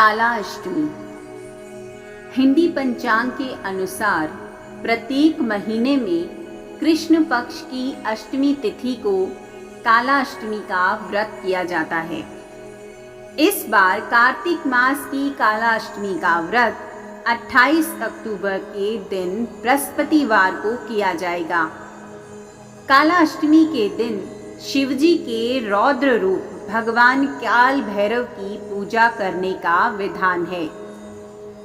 काला अष्टमी। हिंदी पंचांग के अनुसार प्रत्येक महीने में कृष्ण पक्ष की अष्टमी तिथि को काला अष्टमी का व्रत किया जाता है। इस बार कार्तिक मास की काला अष्टमी का व्रत 28 अक्टूबर के दिन बृहस्पतिवार को किया जाएगा। काला अष्टमी के दिन शिवजी के रौद्र रूप भगवान काल भैरव की पूजा करने का विधान है।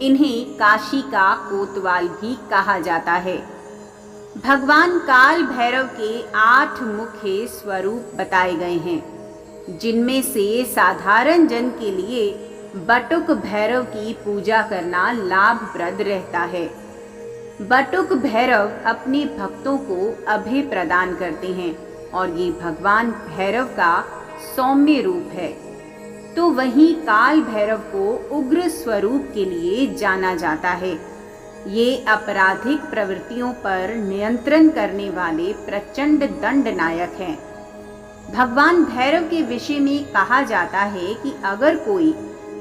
इन्हें काशी का कोतवाल भी कहा जाता है। भगवान काल भैरव के 8 मुख्य स्वरूप बताए गए हैं, जिनमें से साधारण जन के लिए बटुक भैरव की पूजा करना लाभप्रद रहता है। बटुक भैरव अपने भक्तों को अभय प्रदान करते हैं और ये भगवान भैरव का सौम्य रूप है। तो वहीं काल भैरव को उग्र स्वरूप के लिए जाना जाता है। ये आपराधिक प्रवृत्तियों पर नियंत्रण करने वाले प्रचंड दंडनायक हैं। भगवान भैरव के विषय में कहा जाता है कि अगर कोई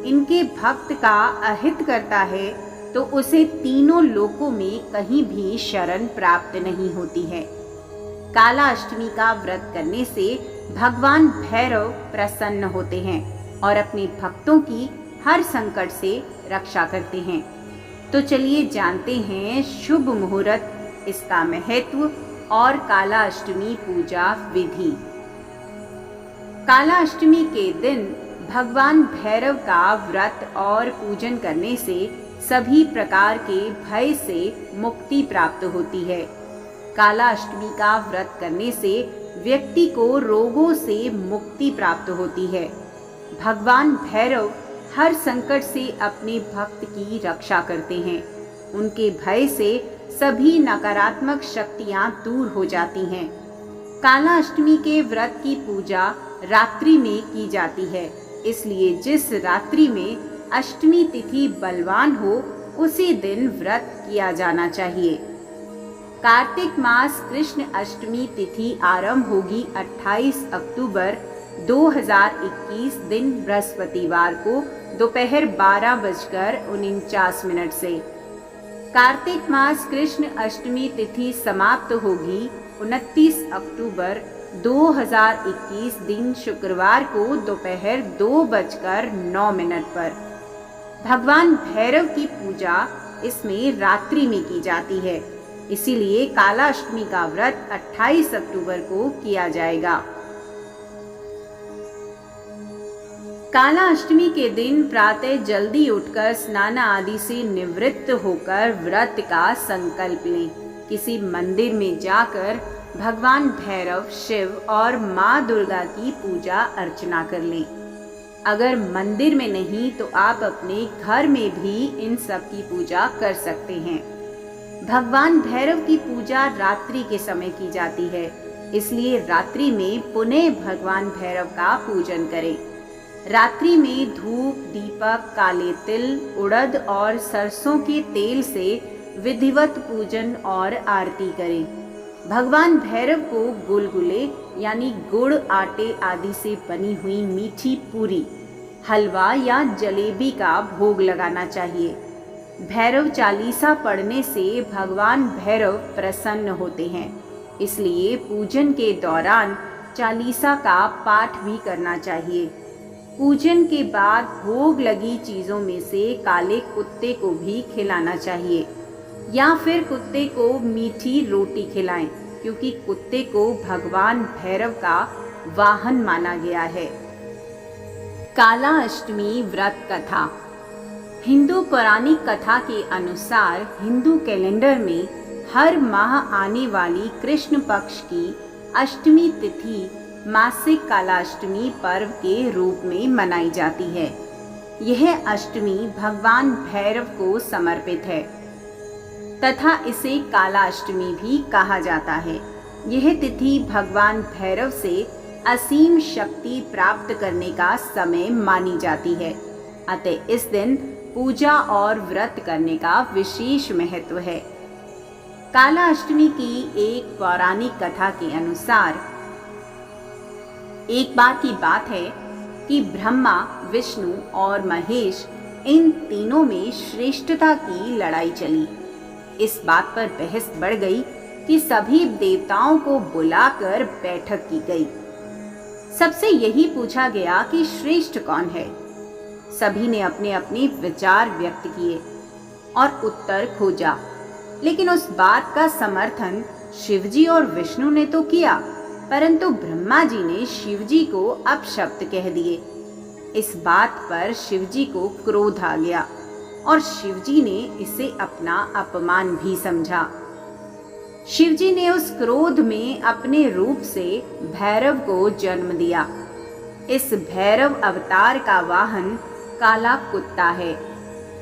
इनके भक्त का अहित करता है तो उसे तीनों लोकों में कहीं भी शरण प्राप्त नहीं होती है। काला अष्टमी का व्रत करने से भगवान भैरव प्रसन्न होते हैं और अपने भक्तों की हर संकट से रक्षा करते हैं। तो चलिए जानते हैं शुभ मुहूर्त, इसका महत्व और काला अष्टमी पूजा विधि। काला अष्टमी के दिन भगवान भैरव का व्रत और पूजन करने से सभी प्रकार के भय से मुक्ति प्राप्त होती है। काला अष्टमी का व्रत करने से व्यक्ति को रोगों से मुक्ति प्राप्त होती है। भगवान भैरव हर संकट से अपने भक्त की रक्षा करते हैं। उनके भय से सभी नकारात्मक शक्तियां दूर हो जाती हैं। काला अष्टमी के व्रत की पूजा रात्रि में की जाती है, इसलिए जिस रात्रि में अष्टमी तिथि बलवान हो उसी दिन व्रत किया जाना चाहिए। कार्तिक मास कृष्ण अष्टमी तिथि आरंभ होगी 28 अक्टूबर 2021 दिन बृहस्पतिवार को दोपहर 12:49 से। कार्तिक मास कृष्ण अष्टमी तिथि समाप्त होगी 29 अक्टूबर 2021 दिन शुक्रवार को दोपहर 2:09 पर। भगवान भैरव की पूजा इसमें रात्रि में की जाती है, इसीलिए काला अष्टमी का व्रत 28 अक्टूबर को किया जाएगा। काला अष्टमी के दिन प्रातः जल्दी उठकर स्नान आदि से निवृत्त होकर व्रत का संकल्प लें। किसी मंदिर में जाकर भगवान भैरव, शिव और माँ दुर्गा की पूजा अर्चना कर लें। अगर मंदिर में नहीं तो आप अपने घर में भी इन सब की पूजा कर सकते हैं। भगवान भैरव की पूजा रात्रि के समय की जाती है, इसलिए रात्रि में पुनः भगवान भैरव का पूजन करें। रात्रि में धूप, दीपक, काले तिल, उड़द और सरसों के तेल से विधिवत पूजन और आरती करें। भगवान भैरव को गुलगुले यानी गुड़, आटे आदि से बनी हुई मीठी पूरी, हलवा या जलेबी का भोग लगाना चाहिए। भैरव चालीसा पढ़ने से भगवान भैरव प्रसन्न होते हैं, इसलिए पूजन के दौरान चालीसा का पाठ भी करना चाहिए। पूजन के बाद भोग लगी चीज़ों में से काले कुत्ते को भी खिलाना चाहिए या फिर कुत्ते को मीठी रोटी खिलाएं, क्योंकि कुत्ते को भगवान भैरव का वाहन माना गया है। काला अष्टमी व्रत कथा। हिंदू पौराणिक कथा के अनुसार हिंदू कैलेंडर में हर माह आने वाली कृष्ण पक्ष की अष्टमी तिथि मासिक काला अष्टमी पर्व के रूप में मनाई जाती है। यह अष्टमी भगवान भैरव को समर्पित है तथा इसे काला अष्टमी भी कहा जाता है। यह तिथि भगवान भैरव से असीम शक्ति प्राप्त करने का समय मानी जाती है, अतः इस दिन पूजा और व्रत करने का विशेष महत्व है। काला अष्टमी की एक पौराणिक कथा के अनुसार एक बार की बात है कि ब्रह्मा, विष्णु और महेश इन तीनों में श्रेष्ठता की लड़ाई चली। इस बात पर बहस बढ़ गई कि सभी देवताओं को बुलाकर बैठक की गई। सबसे यही पूछा गया कि श्रेष्ठ कौन है। सभी ने अपने अपने विचार व्यक्त किए और उत्तर खोजा, लेकिन उस बात का समर्थन शिवजी और विष्णु ने तो किया, परंतु ब्रह्मा जी ने शिवजी को अपशब्द कह दिए। इस बात पर शिवजी को क्रोध आ गया और शिवजी ने इसे अपना अपमान भी समझा। शिवजी ने उस क्रोध में अपने रूप से भैरव को जन्म दिया। इस भैरव अवतार का वाहन काला कुत्ता है।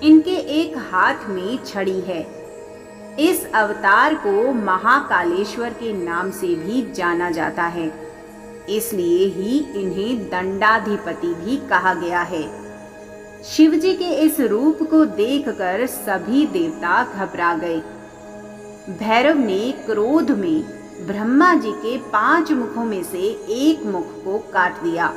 इनके एक हाथ में छड़ी है। इस अवतार को महाकालेश्वर के नाम से भी जाना जाता है, इसलिए ही इन्हें दंडाधिपति भी कहा गया है। शिवजी के इस रूप को देखकर सभी देवता घबरा गए। भैरव ने क्रोध में ब्रह्मा जी के 5 मुखों में से एक मुख को काट दिया।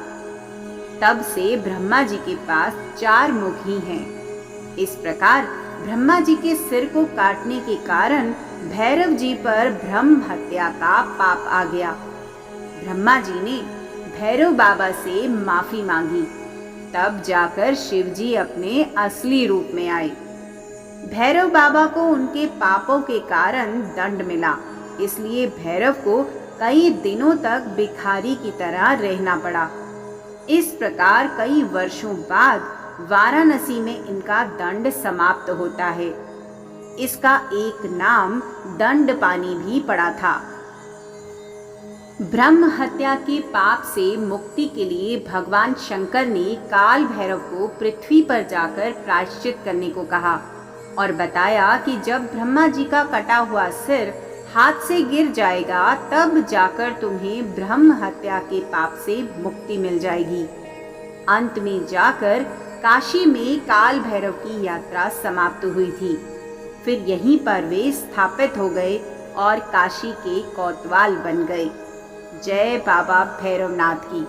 तब से ब्रह्मा जी के पास 4 मुख ही हैं। इस प्रकार ब्रह्मा जी के सिर को काटने के कारण भैरव जी पर ब्रह्म हत्या का पाप आ गया। ब्रह्मा जी ने भैरव बाबा से माफी मांगी, तब जाकर शिवजी अपने असली रूप में आए। भैरव बाबा को उनके पापों के कारण दंड मिला, इसलिए भैरव को कई दिनों तक भिखारी की तरह रहना पड़ा। इस प्रकार कई वर्षों बाद वाराणसी में इनका दंड समाप्त होता है। इसका एक नाम दंडपानी भी पड़ा था। ब्रह्म हत्या के पाप से मुक्ति के लिए भगवान शंकर ने काल भैरव को पृथ्वी पर जाकर प्रायश्चित करने को कहा और बताया कि जब ब्रह्मा जी का कटा हुआ सिर हाथ से गिर जाएगा, तब जाकर तुम्हें ब्रह्म हत्या के पाप से मुक्ति मिल जाएगी। अंत में जाकर काशी में काल भैरव की यात्रा समाप्त हुई थी। फिर यहीं पर वे स्थापित हो गए और काशी के कोतवाल बन गए। जय बाबा भैरवनाथ की।